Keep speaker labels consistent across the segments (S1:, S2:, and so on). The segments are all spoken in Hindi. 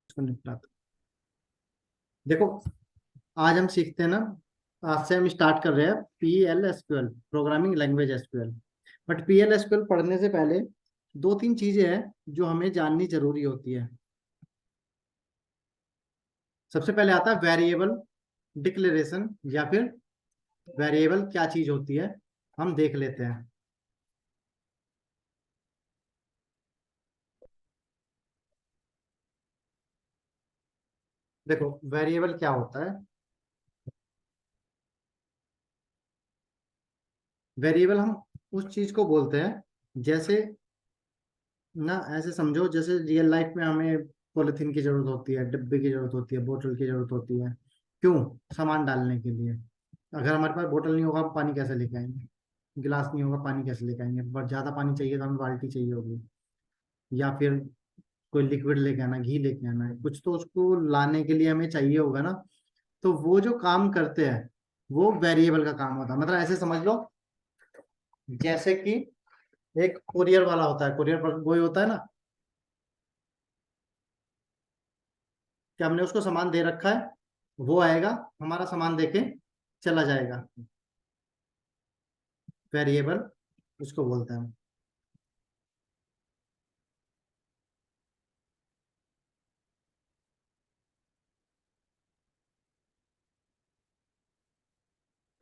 S1: इसको निपटाते। देखो, आज हम सीखते हैं ना, आज से हम स्टार्ट कर रहे हैं PL SQL, programming language SQL। But PL SQL पढ़ने से पहले दो तीन चीजें हैं जो हमें जाननी जरूरी होती है। सबसे पहले आता है वेरिएबल डिक्लेरेशन, या फिर वेरिएबल क्या चीज होती है, हम देख लेते हैं। देखो, वेरिएबल क्या होता है। वेरिएबल हम उस चीज को बोलते हैं, जैसे ना, ऐसे समझो जैसे रियल लाइफ में हमें पॉलिथीन की जरूरत होती है, डिब्बे की जरूरत होती है, बोतल की जरूरत होती है। क्यों? सामान डालने के लिए। अगर हमारे पास बोतल नहीं होगा, हम पानी कैसे लेके आएंगे? गिलास नहीं होगा, पानी कैसे लेके आएंगे? बट ज्यादा पानी चाहिए तो हमें बाल्टी चाहिए होगी, या फिर कोई लिक्विड लेके आना, घी लेके आना है, कुछ तो उसको लाने के लिए हमें चाहिए होगा ना। तो वो जो काम करते हैं, वो वेरिएबल का काम होता है। मतलब ऐसे समझ लो, जैसे कि एक कुरियर वाला होता है, कुरियर पर बॉय होता है ना, कि हमने उसको सामान दे रखा है, वो आएगा, हमारा सामान देके चला जाएगा। वेरिएबल उसको बोलते हैं।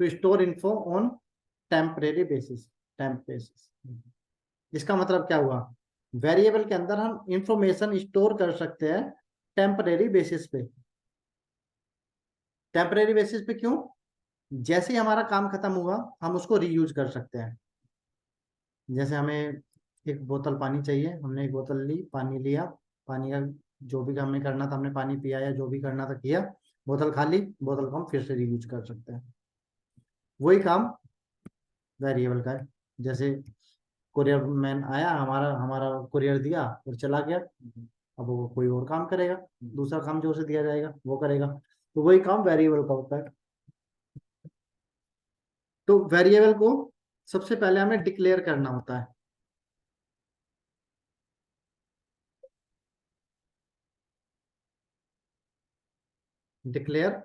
S1: To store info on temporary basis, temp basis. इसका मतलब क्या हुआ? वेरिएबल के अंदर हम इंफॉर्मेशन स्टोर कर सकते हैं टेम्परेरी बेसिस पे। टेम्परेरी बेसिस पे क्यों? जैसे ही हमारा काम खत्म हुआ, हम उसको रीयूज कर सकते हैं। जैसे हमें एक बोतल पानी चाहिए, हमने एक बोतल ली, पानी लिया, पानी का जो भी हमें करना था हमने पानी पिया, या जो भी करना था किया, बोतल खाली, बोतल को हम फिर से रीयूज कर सकते हैं। वही काम वेरिएबल का है। जैसे कुरियर मैन आया, हमारा हमारा कुरियर दिया और चला गया, अब वो कोई और काम करेगा, दूसरा काम जो उसे दिया जाएगा वो करेगा। तो वही काम वेरिएबल का होता है। तो वेरिएबल को सबसे पहले हमें डिक्लेयर करना होता है। डिक्लेयर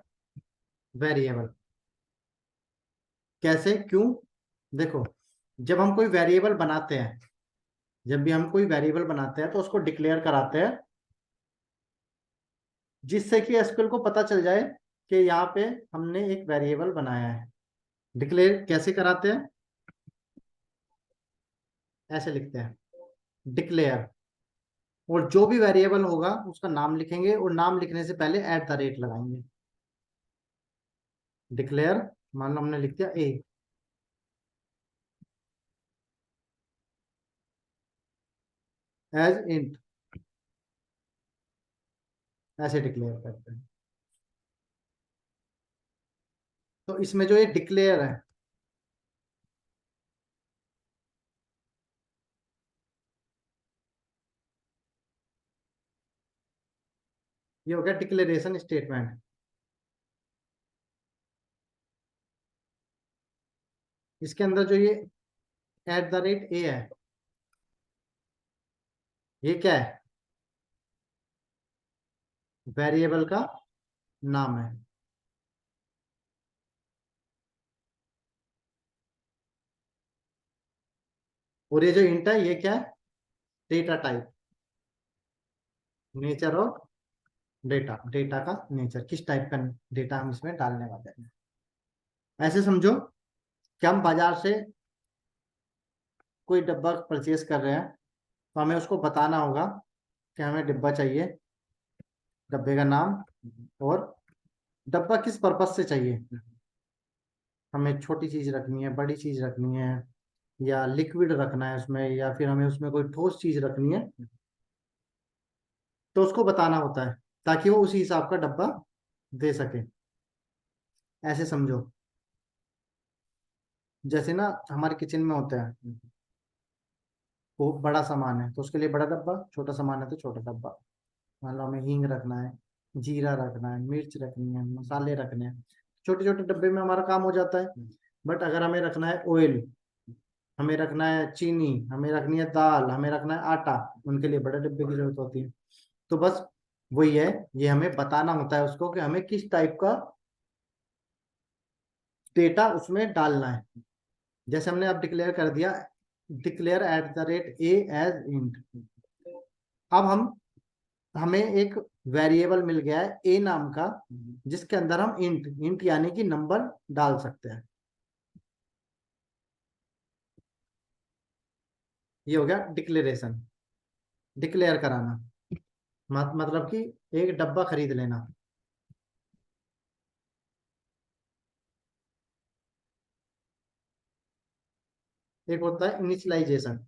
S1: वेरिएबल कैसे, क्यों? देखो, जब हम कोई वेरिएबल बनाते हैं, जब भी हम कोई वेरिएबल बनाते हैं तो उसको डिक्लेयर कराते हैं, जिससे कि एसक्यूएल को पता चल जाए कि यहाँ पे हमने एक वेरिएबल बनाया है। डिक्लेयर कैसे कराते हैं? ऐसे लिखते हैं, डिक्लेयर, और जो भी वेरिएबल होगा उसका नाम लिखेंगे, और नाम लिखने से पहले एट द रेट लगाएंगे। डिक्लेयर, मान लो हमने लिख दिया ए, एज इंट, ऐसे डिक्लेयर करते हैं। तो इसमें जो ये डिक्लेयर है, ये हो गया डिक्लेरेशन स्टेटमेंट। इसके अंदर जो ये एट द रेट ए है, ये क्या है? वेरिएबल का नाम है। और ये जो इंट है, ये क्या है? डेटा टाइप, नेचर और डेटा, डेटा का नेचर, किस टाइप का डेटा हम इसमें डालने वाले हैं। ऐसे समझो कि हम बाजार से कोई डब्बा परचेज कर रहे हैं, तो हमें उसको बताना होगा कि हमें डिब्बा चाहिए, डब्बे का नाम, और डब्बा किस पर्पज से चाहिए। हमें छोटी चीज रखनी है, बड़ी चीज रखनी है, या लिक्विड रखना है उसमें, या फिर हमें उसमें कोई ठोस चीज रखनी है, तो उसको बताना होता है, ताकि वो उसी हिसाब का डब्बा दे सके। ऐसे समझो, जैसे ना हमारे किचन में होता है, वो बड़ा सामान है तो उसके लिए बड़ा डब्बा, छोटा सामान है तो छोटा डब्बा। मान लो हमें हींग रखना है, जीरा रखना है, मिर्च रखनी है, मसाले रखने हैं, छोटे छोटे डब्बे में हमारा काम हो जाता है। बट अगर हमें रखना है ऑयल, हमें रखना है चीनी, हमें रखनी है दाल, हमें रखना है आटा, उनके लिए बड़े डिब्बे की जरूरत होती है। तो बस वही है, ये हमें बताना होता है उसको कि हमें किस टाइप का डेटा उसमें डालना है। जैसे हमने अब डिक्लेयर कर दिया, declare at the rate A as int. अब हमें एक वेरिएबल मिल गया है ए नाम का, जिसके अंदर हम इंट इंट यानी कि नंबर डाल सकते हैं। ये हो गया डिक्लेरेशन, डिक्लेयर कराना, मतलब कि एक डब्बा खरीद लेना। एक होता है इनिशियलाइजेशन।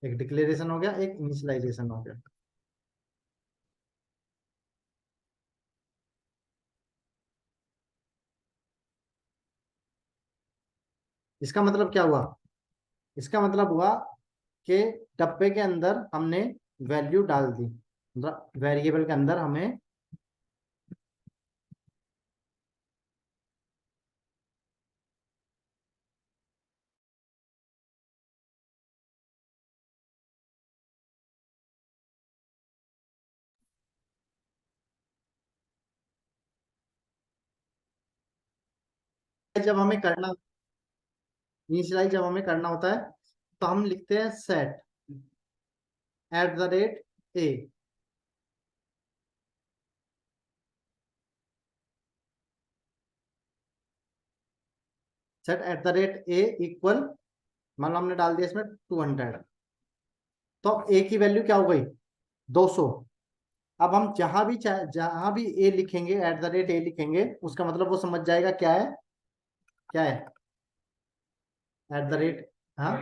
S1: एक डिक्लेरेशन हो गया, एक इनिशियलाइजेशन हो गया। इसका मतलब क्या हुआ? इसका मतलब हुआ कि डब्बे के अंदर हमने वैल्यू डाल दी, मतलब वेरिएबल के अंदर हमें, जब हमें करना, इनिशियलाइज जब हमें करना होता है, तो हम लिखते हैं set at the rate A. Set at the rate A equal, मान लो हमने डाल दिया इसमें 200, तो अब ए की वैल्यू क्या हो गई? 200। अब हम जहां भी ए लिखेंगे, एट द रेट ए लिखेंगे, उसका मतलब वो समझ जाएगा क्या है, क्या है एट द रेट। हाँ,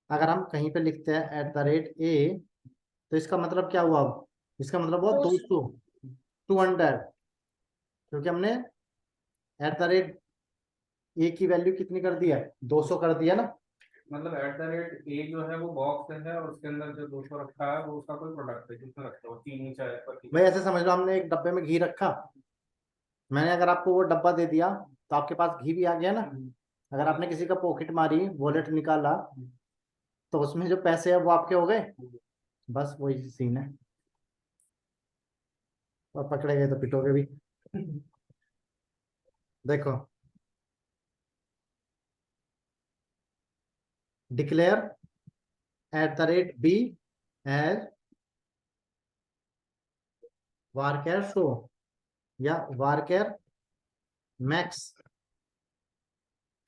S1: अगर हम कहीं पे लिखते हैं एट द रेट ए, तो इसका मतलब क्या हुआ? अब इसका मतलब हुआ 200, 200, क्योंकि हमने एट द रेट ए की वैल्यू कितनी कर दी है? 200 कर दिया ना।
S2: मतलब एट द रेट ए जो है वो बॉक्स है और उसके अंदर जो 200 रखा है वो उसका कोई प्रोडक्ट है, कितना रखा है वो, चीनी चाय पत्ती।
S1: भाई ऐसे समझ लो, हमने एक डब्बे में घी रखा, मैंने अगर आपको वो डब्बा दे दिया, तो आपके पास घी भी आ गया ना। अगर आपने किसी का पॉकेट मारी, वॉलेट निकाला, तो उसमें जो पैसे है वो आपके हो गए। बस वही सीन है। और पकड़े गए तो पिटोगे भी। देखो, declare at the rate B as varchar show या वारकेर मैक्स।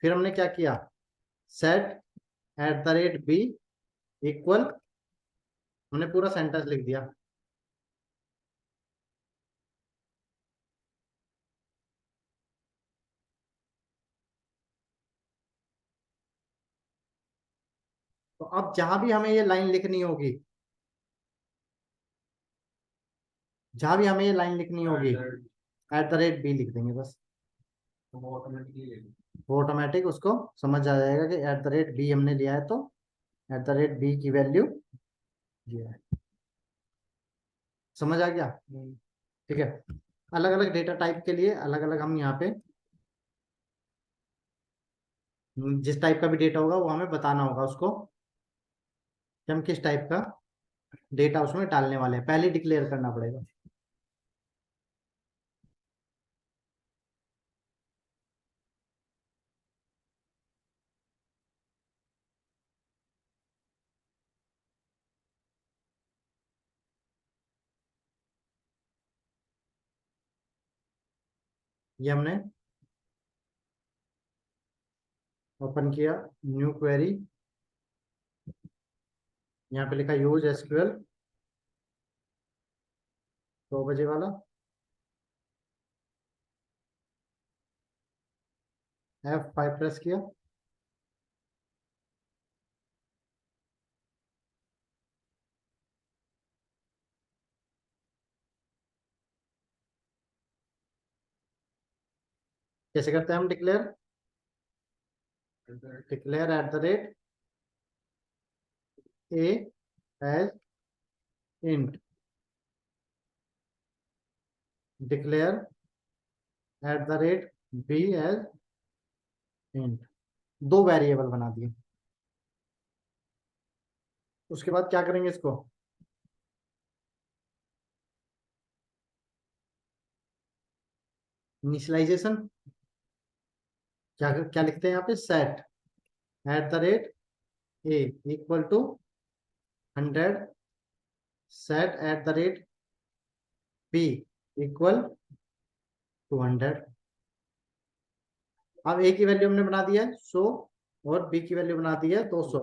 S1: फिर हमने क्या किया? Set at the rate B equal, हमने पूरा सेंटेंस लिख दिया। तो अब जहां भी हमें ये लाइन लिखनी होगी, जहां भी हमें ये लाइन लिखनी होगी, एट द रेट बी लिख देंगे बस।
S2: वो ऑटोमेटिकली
S1: वो ऑटोमेटिक उसको समझ आ जाएगा कि एट द रेट बी हमने लिया है, तो एट द रेट बी की वैल्यू ये है। समझ आ गया? ठीक है। अलग अलग डेटा टाइप के लिए अलग अलग हम यहाँ पे, जिस टाइप का भी डेटा होगा वो हमें बताना होगा उसको, कि हम किस टाइप का डेटा उसमें डालने वाले हैं, पहले डिक्लेयर करना पड़ेगा। ये हमने ओपन किया, न्यू क्वेरी, यहाँ पे लिखा यूज एसक्यूएल, 2 बजे वाला, F5 प्रेस किया। कैसे करते हैं हम declare? Declare at the rate A as int, declare at the rate B as int. 2 variable बना दिए। उसके बाद क्या करेंगे इसको, इनिशियलाइजेशन, क्या क्या लिखते हैं यहाँ पे, set at the rate A equal to 100, set at the rate B equal to 100। अब ए की वैल्यू हमने बना दिया है 100 और बी की वैल्यू बना दी है 200।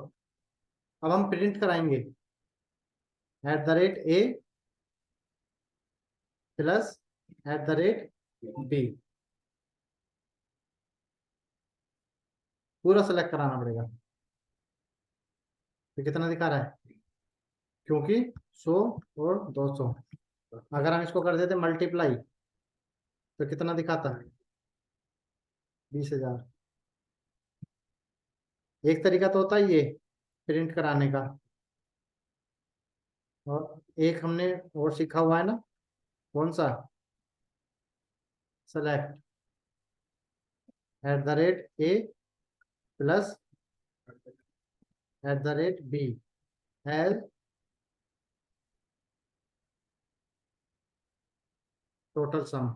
S1: अब हम प्रिंट कराएंगे at the rate A plus at the rate B, पूरा सेलेक्ट कराना पड़ेगा। तो कितना दिखा रहा है, क्योंकि 100 और 200, अगर हम इसको कर देते मल्टीप्लाई तो कितना दिखाता है, 20,000। एक तरीका तो होता है ये प्रिंट कराने का, और एक हमने और सीखा हुआ है ना, कौन सा, select at the rate A plus at the rate B as total sum.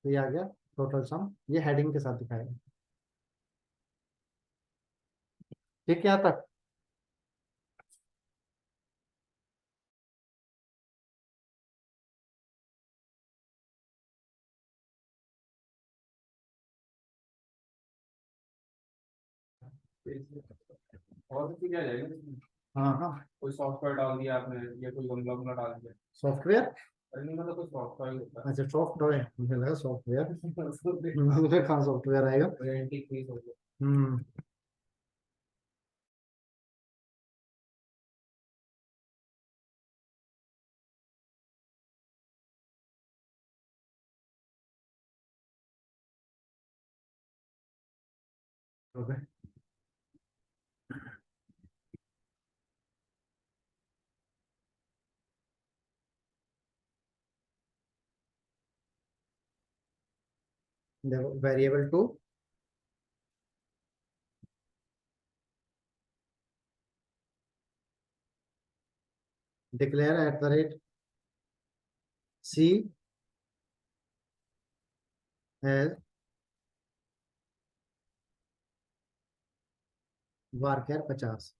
S1: तो ये आ गया टोटल सम, ये हेडिंग के साथ दिखाएगा। ठीक है यहाँ तक।
S2: और भी क्या जाएगा इसमें?
S1: हाँ हाँ,
S2: कोई सॉफ्टवेयर डाल दिया आपने या कोई गमला वमला डाल दिया?
S1: सॉफ्टवेयर,
S2: अरे नहीं, मतलब कोई सॉफ्टवेयर होता
S1: अच्छा सॉफ्टवेयर, मुझे लगा सॉफ्टवेयर,
S2: है
S1: मुझे कहाँ सॉफ्टवेयर आएगा।
S2: वारंटी फ्री हो गया।
S1: हम्म। ओके, देखो variable to declare at the rate C as varchar 50,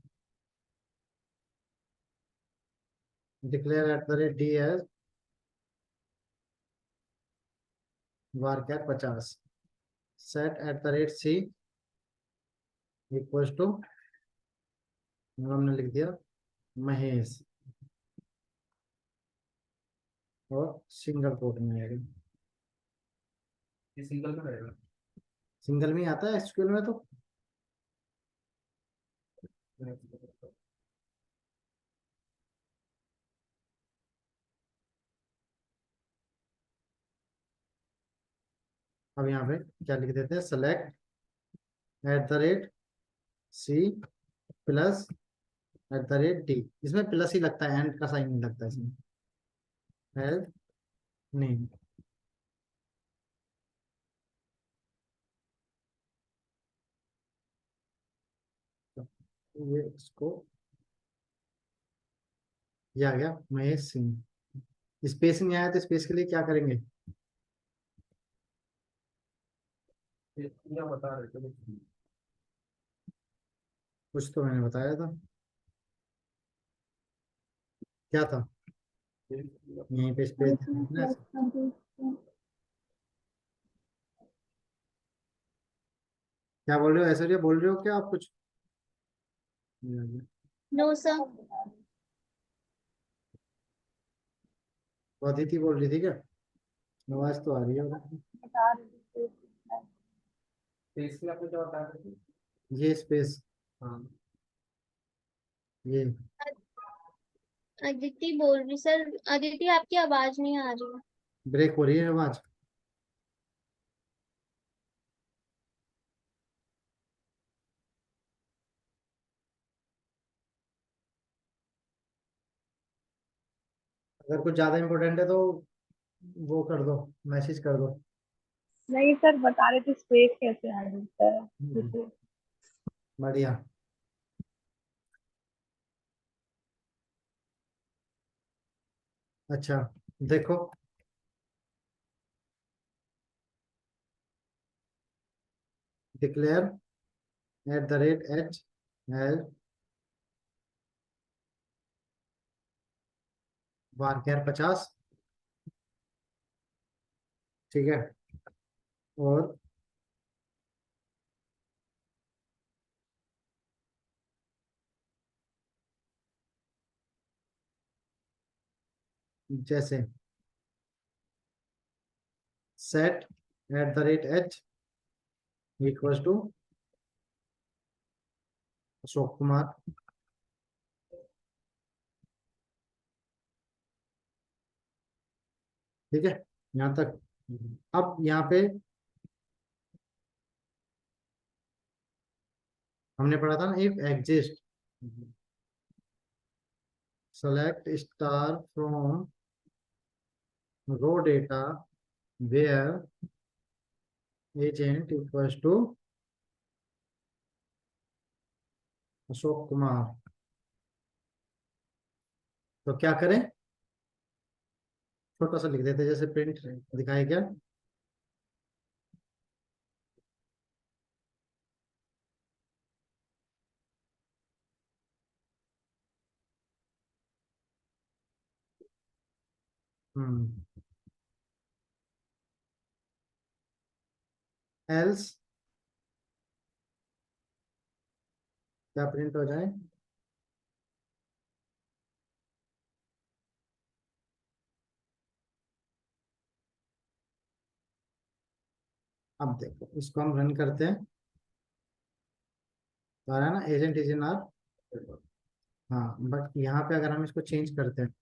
S1: declare at the rate D as varchar 50, set at the rate C equals to, हमने लिख दिया महेश, और सिंगल कोट में आएगा,
S2: ये सिंगल में रहेगा।
S1: सिंगल में ही आता है एसक्यूएल में तो। अब यहाँ पे क्या लिख देते हैं, select at the rate C plus at the rate D, इसमें प्लस ही लगता है, एंड का साइन नहीं लगता इसमें, एल नहीं। ये इसको, ये आ गया महेश सिंह। स्पेस नहीं आया तो स्पेस के लिए क्या करेंगे,
S2: ये पूरा बता रहे थे।
S1: कुछ तो मैंने बताया था, क्या था, यहीं पे स्पेस, क्या बोल रहे हो ऐश्वर्या, बोल रहे हो क्या आप कुछ।
S3: No sir.
S1: तो अदिति बोल रही थी क्या, आवाज तो आ रही है उधर।
S2: तो इसलिए आपने क्या बताया था?
S1: ये स्पेस,
S2: हाँ,
S1: ये
S3: अदिति बोल रही सर, अदिति आपकी आवाज नहीं आ रही है।
S1: ब्रेक हो रही है आवाज। अगर कुछ ज्यादा इंपॉर्टेंट है तो वो कर दो, मैसेज कर दो।
S4: नहीं सर, बता रहे थे स्पेस कैसे ऐड होता है।
S1: बढ़िया। अच्छा, देखो, डिक्लेयर @h हैज varchar 50, ठीक है। और जैसे set @h equals to Ashok Kumar, ठीक है, यहाँ तक। अब यहाँ पे हमने पढ़ा था ना, if exist select star from raw data where agent equals to Ashok Kumar. तो क्या करें, छोटा सा लिख देते, जैसे प्रिंट दिखाया गया। हम्म, एल्स क्या प्रिंट हो जाए, अब देखो इसको हम रन करते हैं, तो आ रहा है ना, एजेंट इज इन आर। हाँ, बट यहाँ पे अगर हम इसको चेंज करते हैं,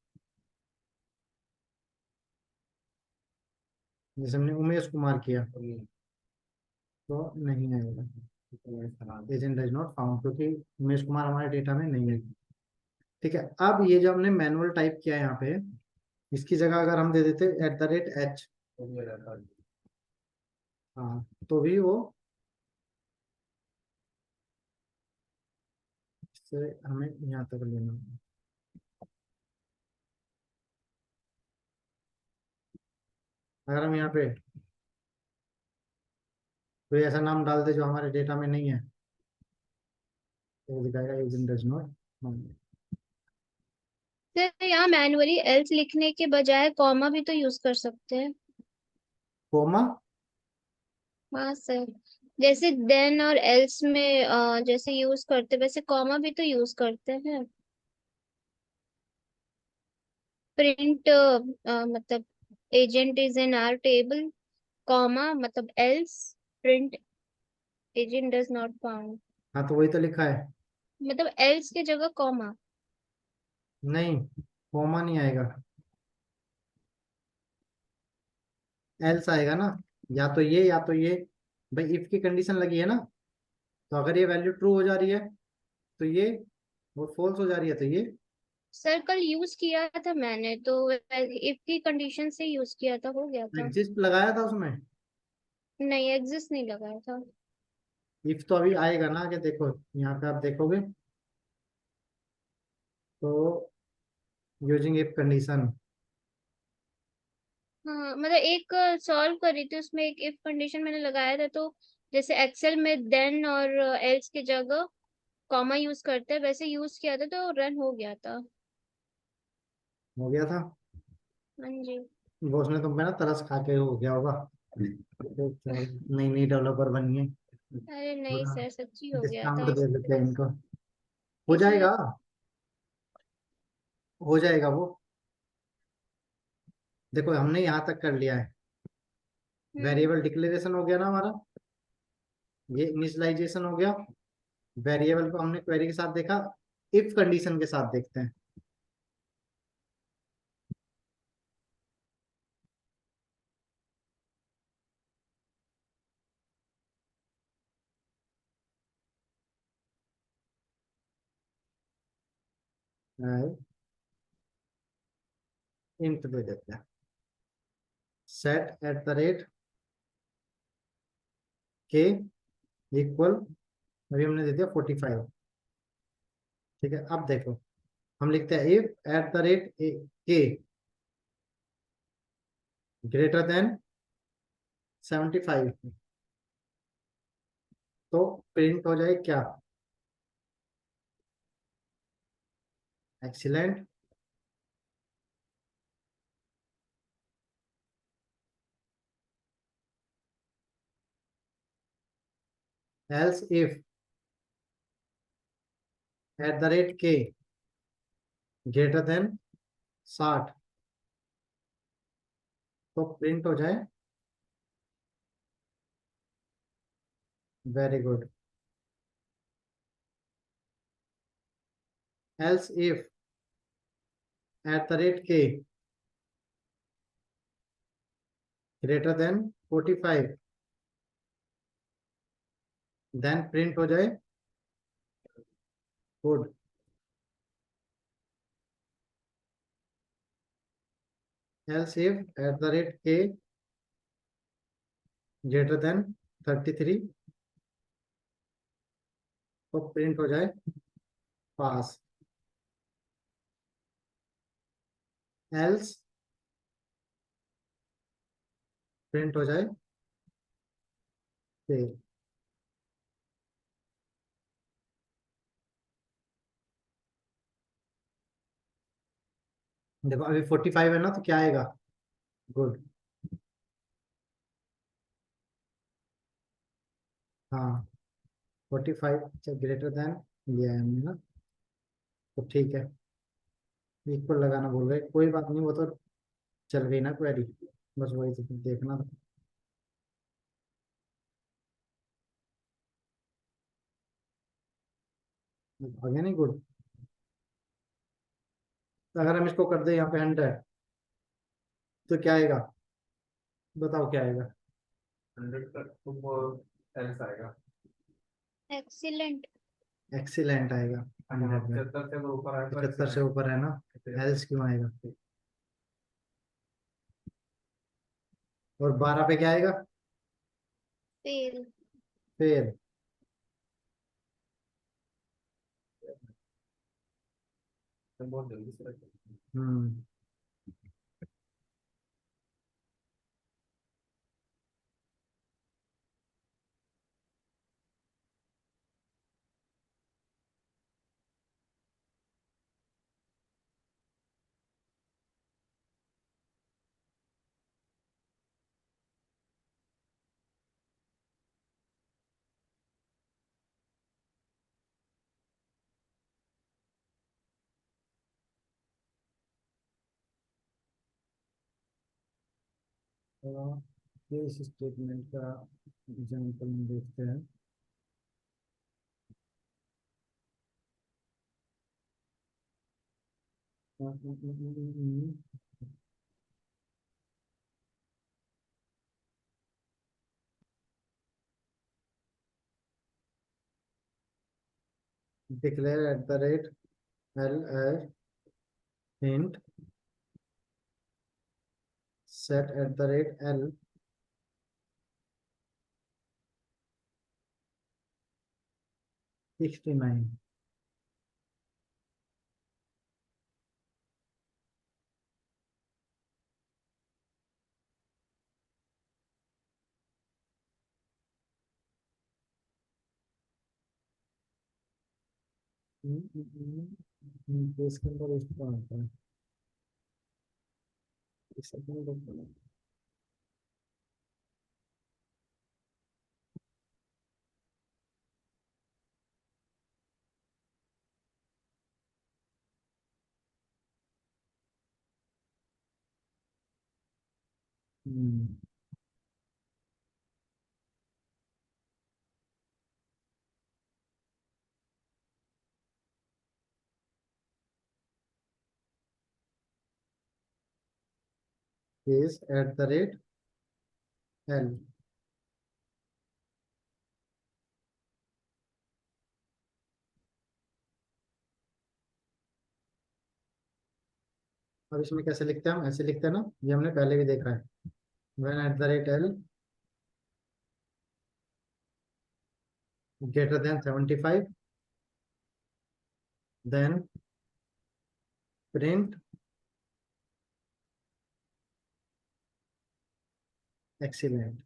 S1: जैसे हमने उमेश कुमार किया, तो नहीं आएगा, एजेंट डज नॉट फाउंड, क्योंकि उमेश कुमार हमारे डेटा में नहीं है। ठीक है, अब ये जो हमने मैनुअल टाइप किया है यहाँ पे, इसकी जगह अगर हम दे देते @h, हाँ, तो भी वो, इससे हमें यहाँ तक लेना है। अगर हम यहाँ पे कोई ऐसा नाम डाल दे जो हमारे डेटा में नहीं है, तो वो दिखाएगा agent does not found.
S3: Sir यहाँ मैनुअली एल्स लिखने के बजाय कॉमा भी तो यूज कर सकते हैं।
S1: कोमा,
S3: हाँ सर, जैसे देन और एल्स में जैसे यूज करते वैसे कॉमा भी तो यूज करते हैं। प्रिंट मतलब agent is in our table, comma मतलब else print agent does not found,
S1: हाँ तो वही तो लिखा है।
S3: मतलब एल्स की जगह कॉमा।
S1: नहीं, कोमा नहीं आएगा, एल्स आएगा ना, या तो ये या तो ये। भाई इफ की कंडीशन लगी है ना, तो अगर ये वैल्यू ट्रू हो जा रही है तो ये, और फॉल्स हो जा रही है तो ये।
S3: सर कल यूज किया था मैंने तो, इफ की कंडीशन से यूज किया था, हो गया था।
S1: एग्जिस्ट लगाया था उसमें,
S3: नहीं एग्जिस्ट नहीं लगाया था।
S1: इफ तो अभी आएगा ना आगे, देखो यहाँ पे आप देखोगे, तो यूजिंग इफ कंडीशन,
S3: हाँ मतलब एक सॉल्व कर रही थी, उसमें एक इफ कंडीशन मैंने लगाया था, तो जैसे एक्सेल में देन और एल्स की जगह कॉमा यूज करते हैं वैसे यूज किया था तो रन हो गया था।
S1: हो गया था।
S3: हाँ जी।
S1: वो उसने तुम पे ना तरस खा के हो गया होगा, तो नई नई डेवलपर बनी है,
S3: अरे नहीं
S1: थोड़ा
S3: सर, सच्ची हो गया
S1: डिस्काउंट
S3: था
S1: दे
S3: इसलिए
S1: देते हैं इनको। हो
S3: इसलिए
S1: जाएगा, हो जाएगा वो। देखो हमने यहाँ तक कर लिया है,
S3: हम्म।
S1: वेरिएबल डिक्लेरेशन हो गया ना हमारा, ये इनिशियलाइजेशन हो गया। वेरिएबल को हमने क्वेरी के साथ देखा, इफ कंडीशन के साथ देखते हैं। इंट दे देते हैं, set @k इक्वल अभी हमने दे दिया 45। ठीक है, अब देखो हम लिखते हैं इफ एट द रेट के ग्रेटर देन 75, तो प्रिंट हो जाए क्या? Excellent, else if at the rate के ग्रेटर देन 60, तो प्रिंट हो जाए very good. Else if at the rate के ग्रेटर देन 45, देन प्रिंट हो जाए good. Else if at the rate के ग्रेटर देन 33, तो प्रिंट हो जाए पास। एल्स प्रिंट हो जाए फेल। देखो अभी 45 है ना, तो क्या आएगा? गुड। हाँ, 45 ग्रेटर देन ये है हमने ना, तो ठीक है। इक्वल लगाना बोल रहे, कोई बात नहीं, वो तो चल गई ना क्वेरी, बस वही तो देखना था। आगे नहीं गुड। तो अगर हम इसको कर दे यहाँ पे 100, तो क्या आएगा? बताओ क्या आएगा?
S2: 100 तक तो वो एल्स आएगा।
S3: एक्सीलेंट।
S1: एक्सीलेंट आएगा। 100 में
S2: 75 से वो ऊपर आए तो
S1: 75 से ऊपर है ना, एल्स क्यों आएगा? और 12 पे क्या आएगा?
S3: फेल।
S1: फेल।
S2: बहुत जल्दी से रखें।
S1: हम्म। तो इस स्टेटमेंट का एग्जाम्पल हम देखते हैं। Declare at the rate L as int set at the rate L 69। तो इसके अंदर इसका आता है इस second. is at the rate L। अब इसमें कैसे लिखते हैं? हम ऐसे लिखते हैं ना, ये हमने पहले भी देखा है। when at the rate L greater than 75, then print excellent.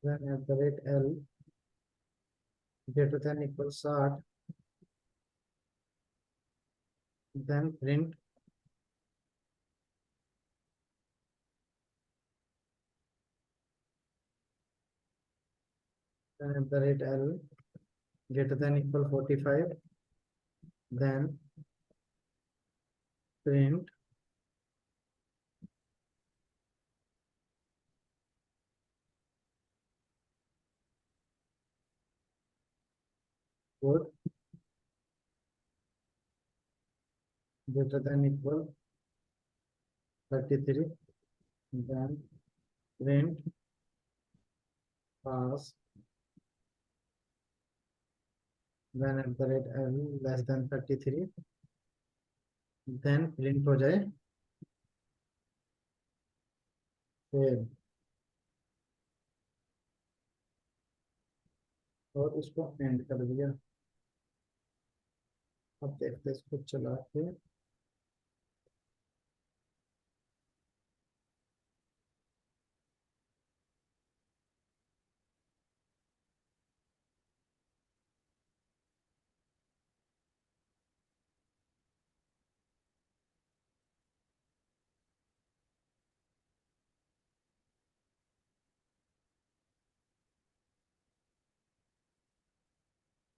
S1: Then at the rate L greater than equal 60, then print then at the rate L greater than equal 45, then print code greater than equal 33, then print pass, then at the rate L less than 33, then print हो जाए fail, और उसको एंड कर दिया। अब देखते हैं इसको चला के।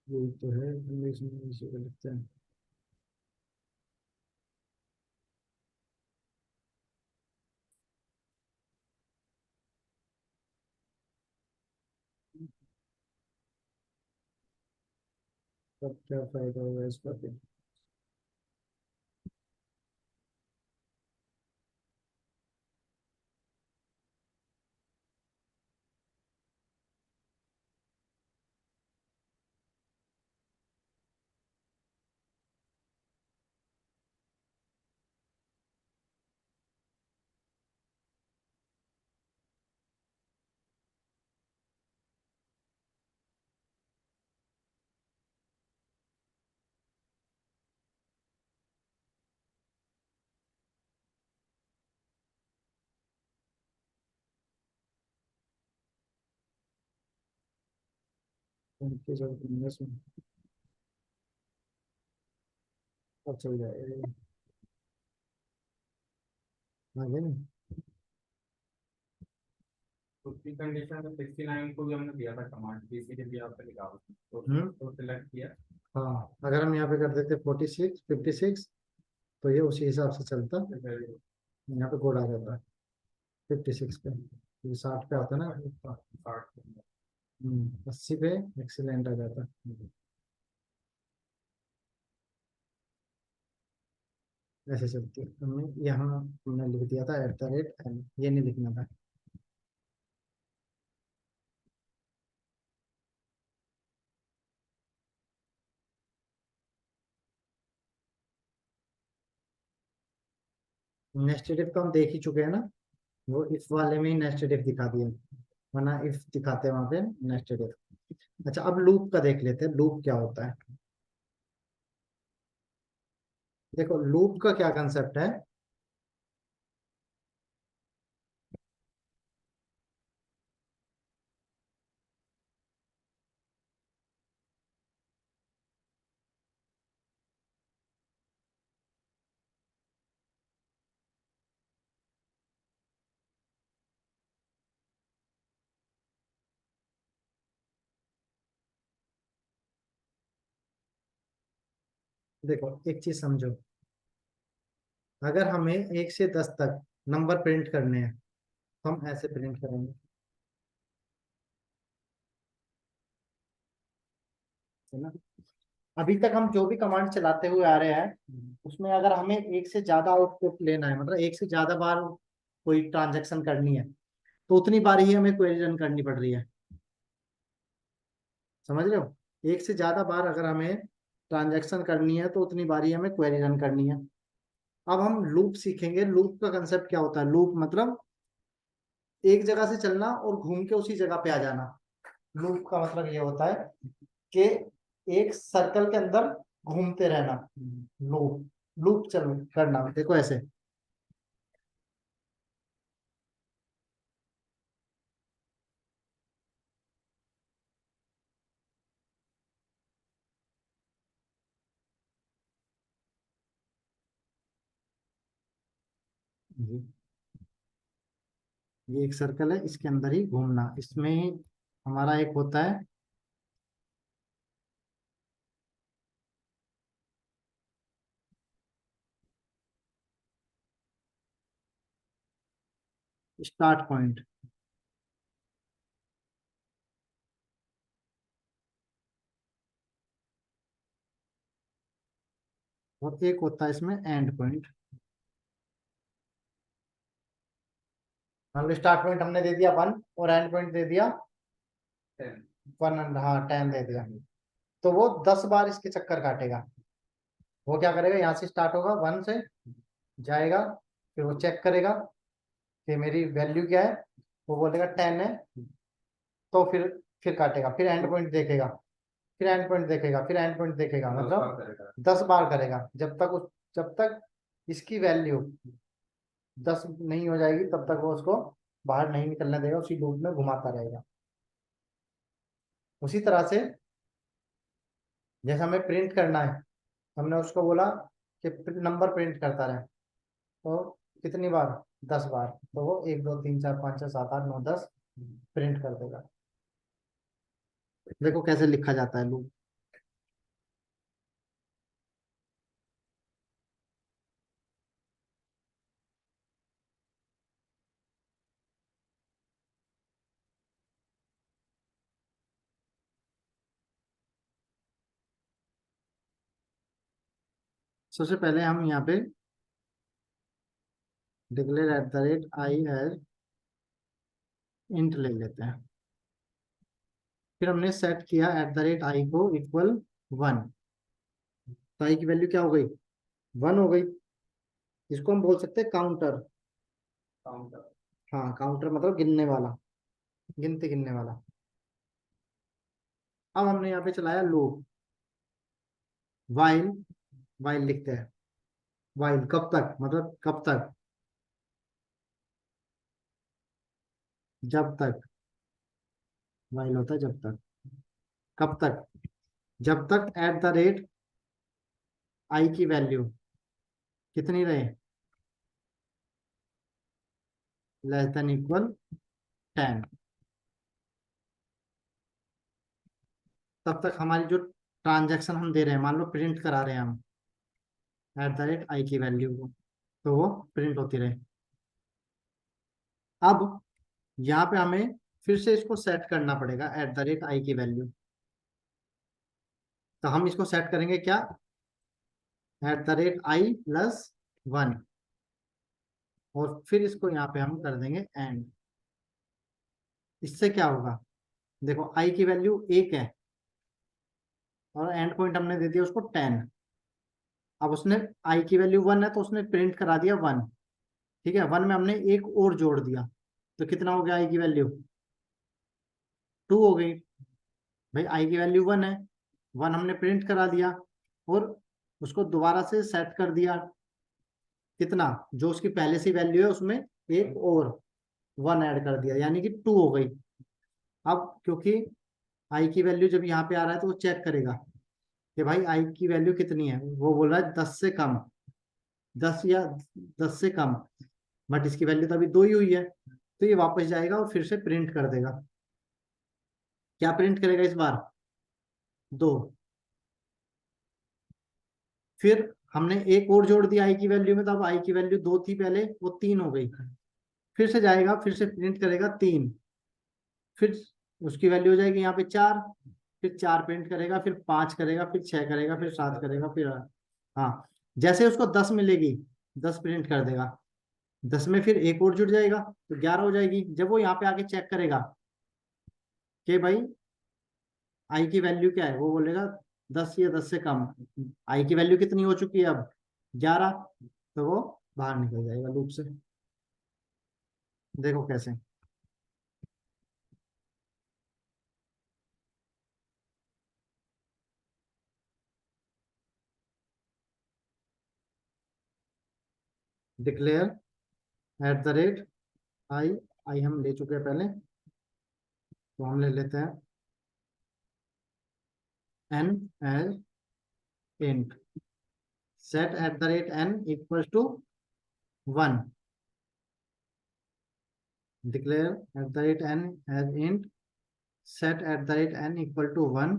S1: ये तो है इंग्लिश में इसी को लिखते हैं। तब क्या फायदा होगा इसका फिर। उनकी जरूरत नहीं है इसमें। अब चल जाएगा आगे नहीं।
S2: दूसरी कंडीशन में 69 को भी हमने दिया था कमांड बीसीडी भी यहाँ पे निकाल तो सिलेक्ट किया।
S1: हाँ, अगर हम यहाँ पे कर देते 46 56 तो ये उसी हिसाब से चलता। यहाँ पे कोड आ जाता है 56 पे, ये 60 पे आता है ना। 80 पे एक्सीलेंट आ जाता है। ऐसे चलती है। हमने यहाँ हमने लिख दिया था एट द रेट एन, ये नहीं लिखना था। नेस्टेड इफ तो हम देख ही चुके हैं ना, वो इफ वाले में ही नेस्टेड इफ दिखा दिया, वरना इफ दिखाते हैं वहां पे नेस्टेड इफ। अच्छा, अब लूप का देख लेते हैं, लूप क्या होता है। देखो लूप का क्या कंसेप्ट है। देखो एक चीज समझो, अगर हमें 1 से 10 तक नंबर प्रिंट करने हैं तो हम ऐसे प्रिंट करेंगे, है ना। अभी तक हम जो भी कमांड चलाते हुए आ रहे हैं उसमें अगर हमें 1 से ज्यादा आउटपुट लेना है, मतलब 1 से ज्यादा बार कोई ट्रांजैक्शन करनी है, तो उतनी बार ही हमें क्वेरी रन करनी पड़ रही है। समझ रहे हो? एक से ज्यादा बार अगर हमें ट्रांजैक्शन करनी है तो उतनी बारी हमें क्वेरी रन करनी है। अब हम लूप सीखेंगे। लूप का कंसेप्ट क्या होता है? लूप मतलब एक जगह से चलना और घूम के उसी जगह पे आ जाना। लूप का मतलब ये होता है कि एक सर्कल के अंदर घूमते रहना। लूप लूप चल करना, देखो ऐसे। ये एक सर्कल है, इसके अंदर ही घूमना। इसमें हमारा एक होता है स्टार्ट पॉइंट, और एक होता है इसमें एंड पॉइंट। मान लो स्टार्ट पॉइंट हमने दे दिया 1 और एंड पॉइंट दे दिया
S2: 10।
S1: 1, हाँ 10 दे दिया। तो वो 10 बार इसके चक्कर काटेगा। वो क्या करेगा, यहाँ से स्टार्ट होगा 1 से, जाएगा, फिर वो चेक करेगा कि मेरी वैल्यू क्या है। वो बोलेगा 10 है, तो फिर काटेगा, फिर एंड पॉइंट देखेगा, फिर एंड पॉइंट देखेगा, फिर एंड पॉइंट देखेगा।
S2: 10 बार
S1: मतलब
S2: करेगा।
S1: 10 बार करेगा, जब तक इसकी वैल्यू 10 नहीं हो जाएगी तब तक वो उसको बाहर नहीं निकलने देगा, उसी लूप में घुमाता रहेगा। उसी तरह से जैसे हमें प्रिंट करना है, हमने उसको बोला कि नंबर प्रिंट करता रहे, तो कितनी बार? 10 बार। तो वो 1 2 3 4 5 6 7 8 9 10 प्रिंट कर देगा। देखो कैसे लिखा जाता है लूप। सबसे पहले हम यहाँ पे declare at the rate I as int ले लेते हैं। फिर हमने सेट किया एट द रेट आई को इक्वल 1। तो आई की वैल्यू क्या हो गई? 1 हो गई। इसको हम बोल सकते हैं काउंटर।
S2: काउंटर।
S1: हाँ, काउंटर मतलब गिनने वाला, गिनती गिनने वाला। अब हमने यहाँ पे चलाया लूप वाइल। वाइल लिखते हैं। वाइल कब तक, मतलब कब तक? जब तक। वाइल होता है जब तक। कब तक? जब तक एट द रेट आई की वैल्यू कितनी रहे? Less than equal 10। तब तक हमारी जो ट्रांजैक्शन हम दे रहे हैं, मान लो प्रिंट करा रहे हैं हम एट द रेट आई की वैल्यू को, तो वो प्रिंट होती रहे। अब यहाँ पे हमें फिर से इसको सेट करना पड़ेगा एट द रेट आई की वैल्यू। तो हम इसको सेट करेंगे क्या? Eight the rate I plus 1, और फिर इसको यहाँ पे हम कर देंगे एंड। इससे क्या होगा? देखो आई की वैल्यू 1 है और एंड पॉइंट हमने दे दिया उसको 10। अब उसने आई की वैल्यू 1 है तो उसने प्रिंट करा दिया 1। ठीक है, 1 में हमने एक और जोड़ दिया, तो कितना हो गया आई की वैल्यू? 2 हो गई। भाई आई की वैल्यू 1 है, 1 हमने प्रिंट करा दिया और उसको दोबारा से सेट कर दिया। कितना? जो उसकी पहले से वैल्यू है उसमें एक और 1 ऐड कर दिया, यानी कि 2 हो गई। अब क्योंकि आई की वैल्यू जब यहाँ पे आ रहा है तो वो चेक करेगा कि भाई आई की वैल्यू कितनी है। वो बोल रहा है 10 से कम, 10 या 10 से कम, बट इसकी वैल्यू तो अभी 2 ही हुई है। तो ये वापस जाएगा और फिर से प्रिंट कर देगा। क्या प्रिंट करेगा इस बार? 2। फिर हमने एक और जोड़ दिया आई की वैल्यू में, तो अब आई की वैल्यू 2 थी पहले, वो 3 हो गई। फिर से जाएगा, फिर से प्रिंट करेगा 3। फिर उसकी वैल्यू हो जाएगी यहाँ पे 4। फिर 4 प्रिंट करेगा, फिर 5 करेगा, फिर 6 करेगा, फिर 7 करेगा, फिर हाँ, जैसे उसको 10 मिलेगी 10 प्रिंट कर देगा। 10 में फिर एक और जुड़ जाएगा तो 11 हो जाएगी। जब वो यहाँ पे आके चेक करेगा कि भाई आई की वैल्यू क्या है, वो बोलेगा 10 या 10 से कम। आई की वैल्यू कितनी हो चुकी है अब, 11, तो वो बाहर निकल जाएगा लूप से। देखो कैसे। Declare at the rate I, I हम ले चुके हैं पहले, तो हम ले लेते हैं N as int, set at the rate N equal to 1, declare at the rate N as int, set at the rate N equal to 1।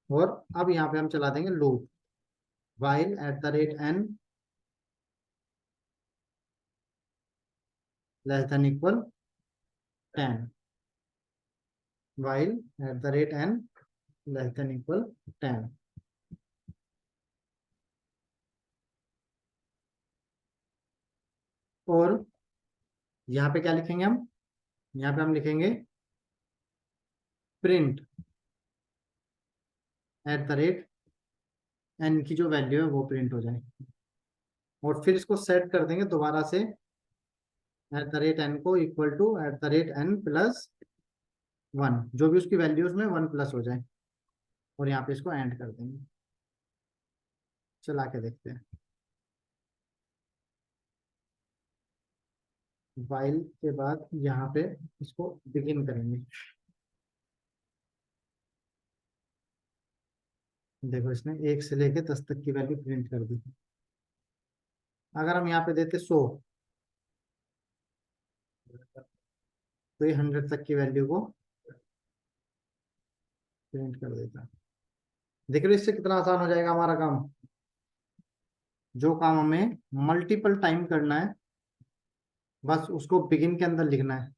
S1: और अब यहाँ पे हम चला देंगे loop, while at the rate N less than equal 10, while at the rate N less than equal 10। और यहाँ पे क्या लिखेंगे हम, यहाँ पे हम लिखेंगे print at the rate N की जो वैल्यू है वो प्रिंट हो जाए। और फिर इसको सेट कर देंगे दोबारा से एट द रेट एन को equal to at the rate N plus 1, जो भी उसकी वैल्यूज में 1 प्लस हो जाए। और यहाँ पे इसको एंड कर देंगे। चला के देखते हैं। वाइल के बाद यहाँ पे इसको बिगिन करेंगे। देखो इसने 1 से लेके 10 तक की वैल्यू प्रिंट कर दी। अगर हम यहाँ पे देते 100, तो ये 100 तक की वैल्यू को प्रिंट कर देता। देख रहे हो इससे कितना आसान हो जाएगा हमारा काम। जो काम हमें मल्टीपल टाइम करना है, बस उसको बिगिन के अंदर लिखना है।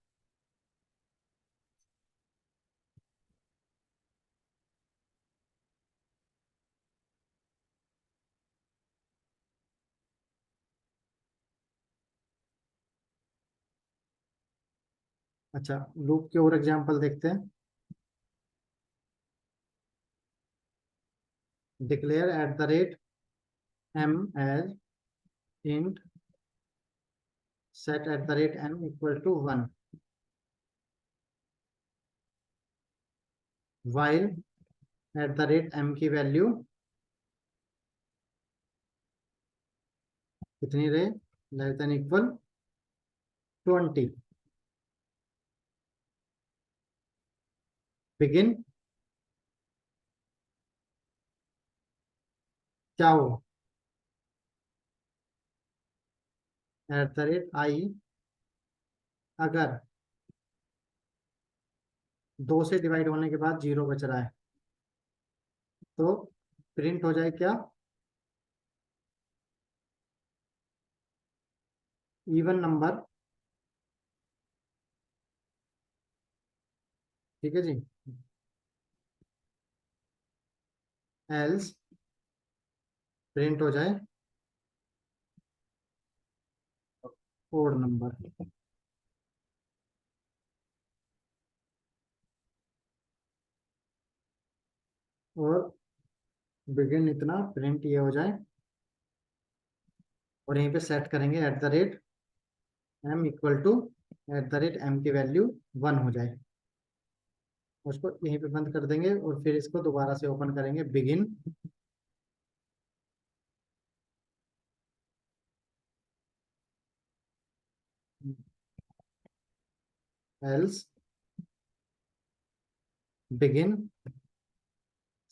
S1: अच्छा, लूप के और एग्जांपल देखते हैं। Declare at the rate M as int, set at the rate N equal to 1, while at the rate M की वैल्यू कितनी रहे, लेस देन इक्वल 20, बिगिन क्या हो, एट द रेट आई, अगर 2 से डिवाइड होने के बाद 0 बच रहा है तो प्रिंट हो जाए क्या, इवन नंबर। ठीक है जी। एल्स प्रिंट हो जाए ओड नंबर। और बिगिन इतना प्रिंट ये हो जाए। और यहीं पे सेट करेंगे at the rate M equal to, at the rate M की वैल्यू 1 हो जाए। उसको यहीं पे बंद कर देंगे और फिर इसको दोबारा से ओपन करेंगे, begin else begin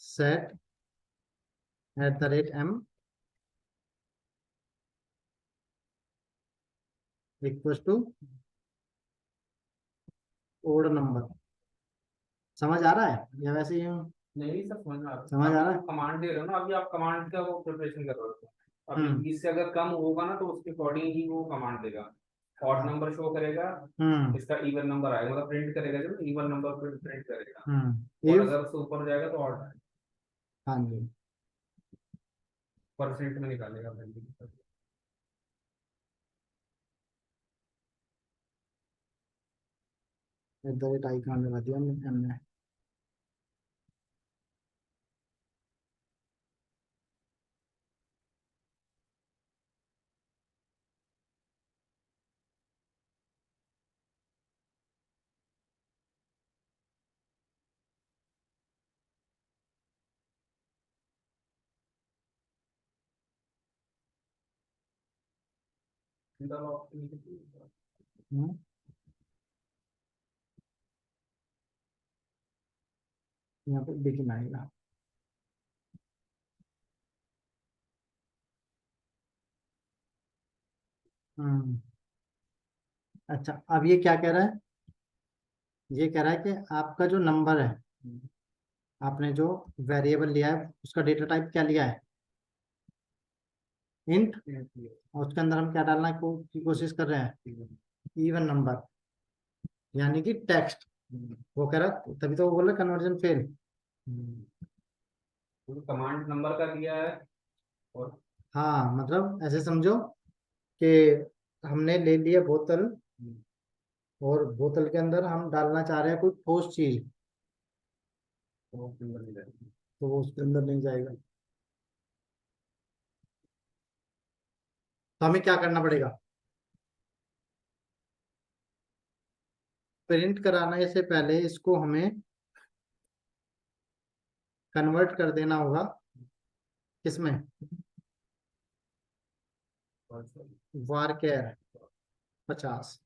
S1: set at the rate M equal to odd number. समझ आ रहा है या वैसे ही
S2: नहीं सब समझ में आ रहा
S1: समझ
S2: है।
S1: आ
S2: अभी
S1: रहा
S2: जो
S1: है?
S2: कमांड दे रहे हो ना, अभी आप कमांड का वो प्रिपरेशन कर रहे हो। अभी
S1: हम्म
S2: 20 से अगर कम होगा ना तो उसके अकॉर्डिंग ही वो कमांड देगा। ऑड नंबर शो करेगा,
S1: हम्म
S2: इसका इवन नंबर आएगा, मतलब प्रिंट करेगा, जब इवन नंबर प्रिंट करेगा। और
S1: इफ,
S2: अगर उससे ऊपर हो जाएगा तो ऑड
S1: हाँ जी,
S2: परसेंट में निकालेगा वैल्यू।
S1: एट द रेट आई कहाँ लगा दिया हमने, हम्म, यहाँ पे बिगिन आएगा। हम्म, अच्छा अब ये क्या कह रहा है, ये कह रहा है कि आपका जो नंबर है, आपने जो वेरिएबल लिया है उसका डेटा टाइप क्या लिया है, इंट, और उसके अंदर हम क्या डालना की कोशिश कर रहे हैं, इवन नंबर, यानी कि टेक्स्ट। वो कह रहा, तभी तो वो बोल रहा कन्वर्जन फेल।
S2: कमांड नंबर का दिया है और
S1: हाँ मतलब ऐसे समझो कि हमने ले लिया बोतल, और बोतल के अंदर हम डालना चाह रहे हैं कोई ठोस चीज, तो वो उसके अंदर नहीं जाएगा। तो हमें क्या करना पड़ेगा, प्रिंट कराने से पहले इसको हमें कन्वर्ट कर देना होगा किसमें, varchar 50,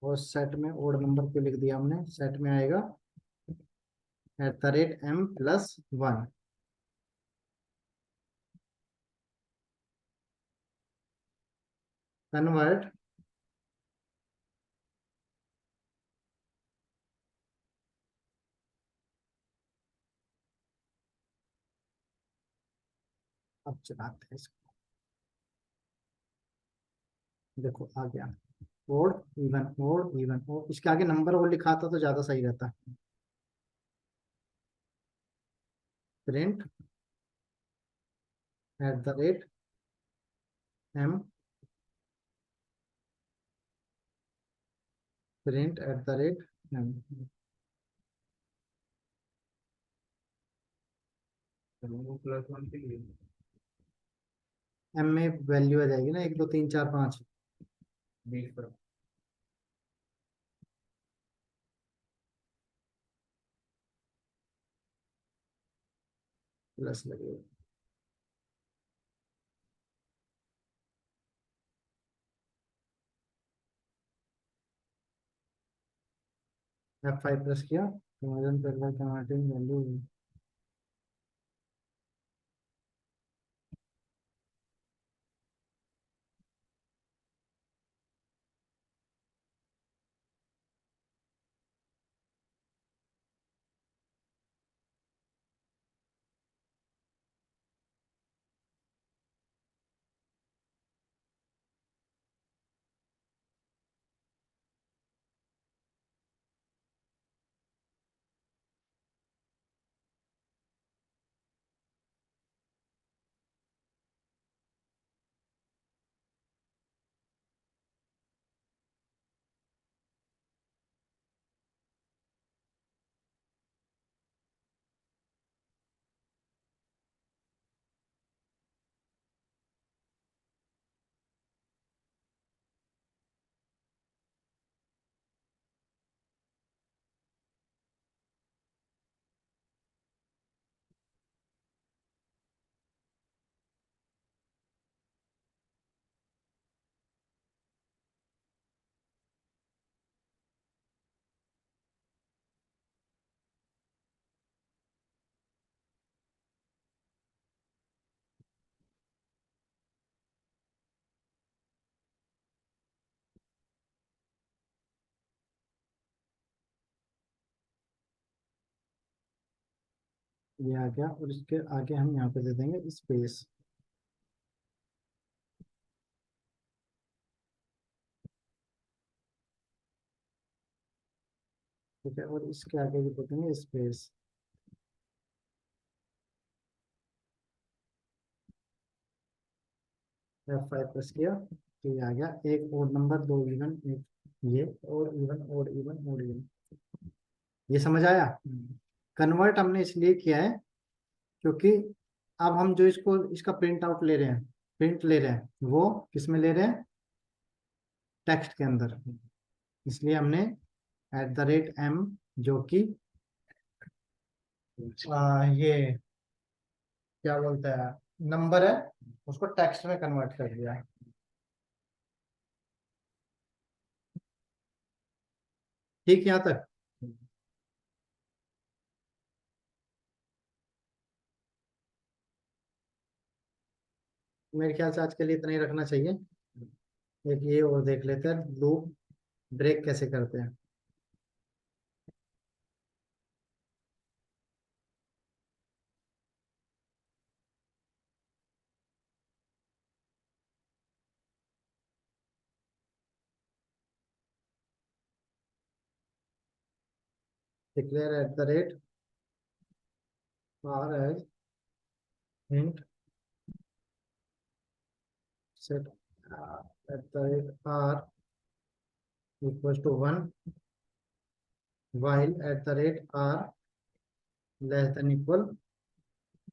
S1: और सेट में ओड नंबर क्यों लिख दिया हमने, सेट में आएगा @m+1। कन्वर्ट अब चलाते हैं इसको, देखो आ गया, ओड इवन, और इसके आगे नंबर और लिखा था तो ज्यादा सही रहता। प्रिंट @m, प्रिंट @m,
S2: +1 के लिए
S1: m में वैल्यू आ जाएगी ना 1 2 3 4 5,
S2: 20 पर
S1: प्लस लगेगा। F5 प्रेस किया, कन्वर्जन पर कन्वर्टिंग वैल्यू। ये आ गया, और इसके आगे हम यहाँ पे दे देंगे स्पेस। ठीक है, और इसके आगे भी दे देंगे स्पेस। F5 प्रेस किया तो ये आ गया, एक ओड नंबर, दो इवन, एक ये, और even, odd even, odd even. ये समझ आया। कन्वर्ट हमने इसलिए किया है क्योंकि अब हम जो इसको इसका प्रिंट आउट ले रहे हैं, प्रिंट ले रहे हैं, वो किस में ले रहे हैं, टेक्स्ट के अंदर। इसलिए हमने @m जो कि ये क्या बोलते हैं, नंबर है, उसको टेक्स्ट में कन्वर्ट कर दिया। ठीक यहाँ तक। मेरे ख्याल से आज के लिए इतना ही रखना चाहिए। एक ये और देख लेते हैं, लूप ब्रेक कैसे करते हैं। Declare at the rate R as int set at the rate R equal to 1 while at the rate R less than equal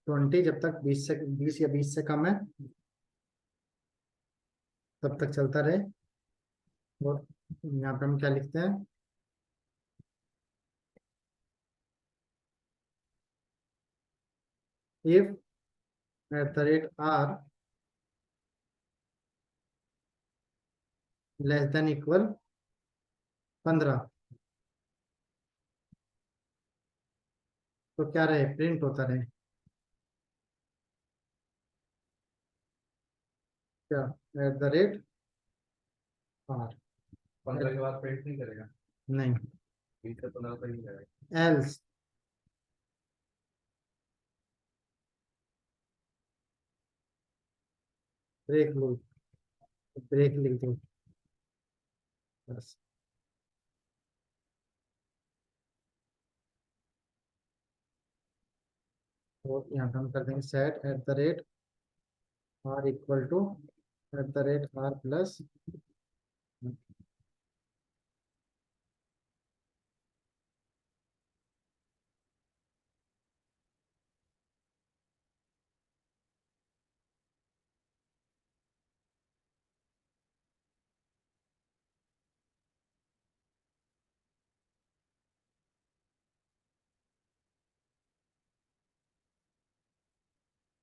S1: 20, जब तक 20 या 20 से कम है तब तक चलता रहे। और यहाँ पे हम क्या लिखते हैं, if at the rate R less than equal 15, तो क्या रहे, प्रिंट होता रहे क्या, एट द रेट आर।
S2: 15 के बाद प्रिंट नहीं करेगा,
S1: नहीं,
S2: 20 से 15 तक ही करेगा।
S1: एल्स ब्रेक लो, ब्रेक लिख दो बस। तो यहाँ पे हम कर देंगे set at the rate R equal to at the rate R plus,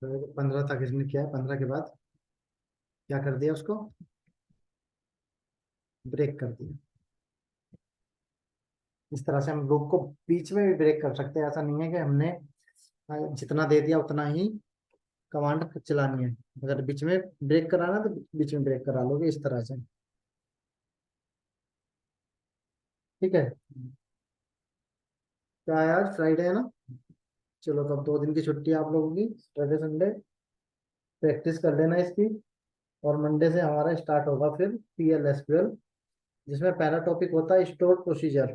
S1: तो 15 तक इसने किया है, 15 के बाद क्या कर दिया, उसको ब्रेक कर दिया। इस तरह से हम लूप को बीच में भी ब्रेक कर सकते हैं, ऐसा नहीं है कि हमने जितना दे दिया उतना ही कमांड चलानी है। अगर बीच में ब्रेक कराना तो बीच में ब्रेक करा लोगे इस तरह से। ठीक है, क्या है, आज फ्राइडे है ना, चलो तब 2 दिन की छुट्टी है आप लोगों की, सैटरडे संडे प्रैक्टिस कर लेना इसकी। और मंडे से हमारा स्टार्ट होगा फिर PL SQL, जिसमें पहला टॉपिक होता है स्टोर प्रोसीजर।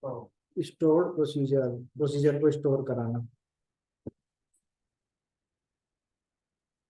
S2: तो
S1: स्टोर प्रोसीजर, प्रोसीजर को स्टोर कराना।